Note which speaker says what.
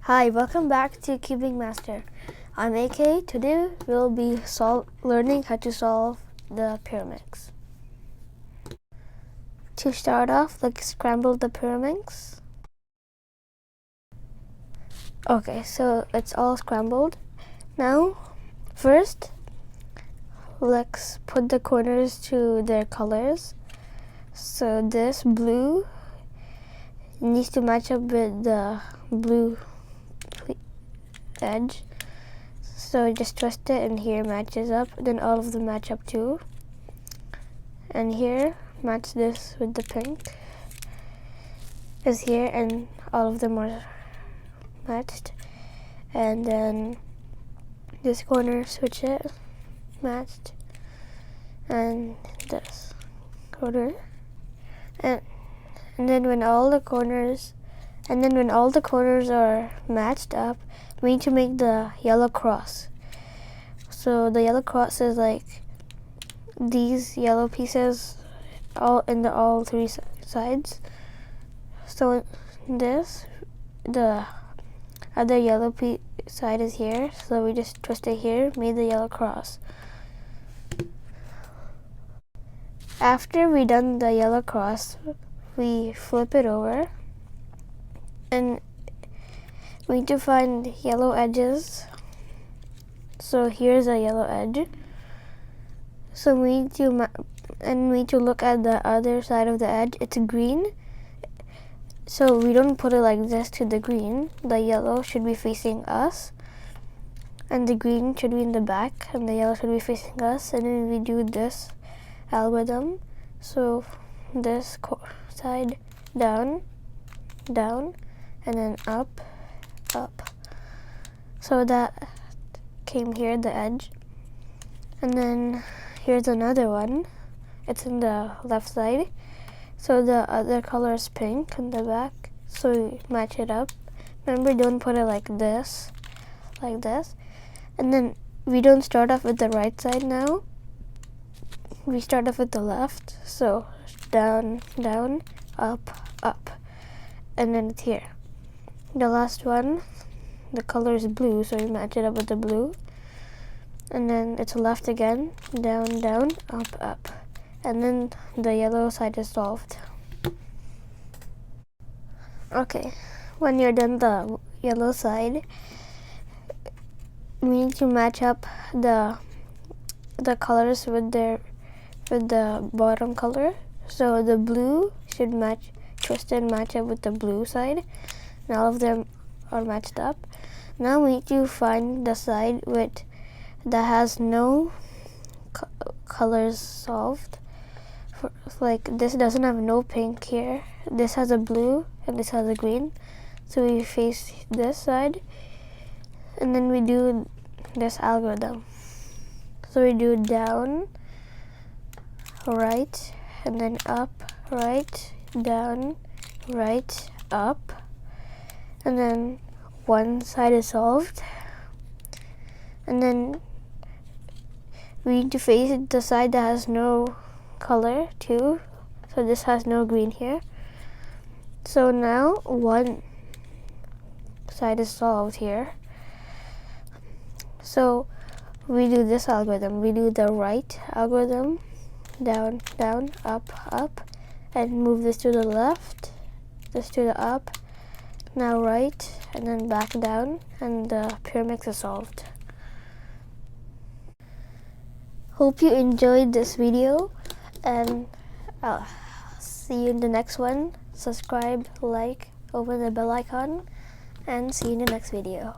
Speaker 1: Hi, welcome back to Cubing Master. I'm AK. Today we'll be learning how to solve the Pyraminx. To start off, let's scramble the Pyraminx. Okay, so it's all scrambled. Now, first, let's put the corners to their colors. So this blue needs to match up with the blue edge. So just twist it and here matches up. Then all of them match up too. And here, match this with the pink. Is here and all of them are matched. And then this corner, switch it, matched. And this corner. And then when all the corners are matched up, we need to make the yellow cross. So the yellow cross is like these yellow pieces all three sides. So this, the other yellow side is here, so we just twist it here, made the yellow cross. After we done the yellow cross, we flip it over and we need to find yellow edges. So here's a yellow edge. So we need to look at the other side of the edge. It's green. So we don't put it like this to the green. The yellow should be facing us, and the green should be in the back, and the yellow should be facing us. And then we do this algorithm. So this side down, down, and then up, up. So that came here, the edge. And then here's another one. It's in the left side. So the other color is pink in the back. So we match it up. Remember, don't put it like this. And then we don't start off with the right side now. We start off with the left. So down, down, up, up. And then it's here. The last one, the color is blue, so we match it up with the blue. And then it's left again, down, down, up, up. And then the yellow side is solved. Okay, when you're done the yellow side, we need to match up the colors with the bottom color. So the blue should twist and match up with the blue side. And all of them are matched up. Now we need to find the side that has no colors solved. Like this doesn't have no pink here. This has a blue and this has a green. So we face this side and then we do this algorithm. So we do down, right, and then up, right, down, right, up. And then one side is solved. And then we need to face the side that has no color too. So this has no green here. So now one side is solved here. So we do this algorithm. We do the right algorithm, down, down, up, up, and move this to the left, this to the up, now right, and then back down, and the Pyraminx is solved. Hope you enjoyed this video, and I'll see you in the next one. Subscribe, like, open the bell icon, and see you in the next video.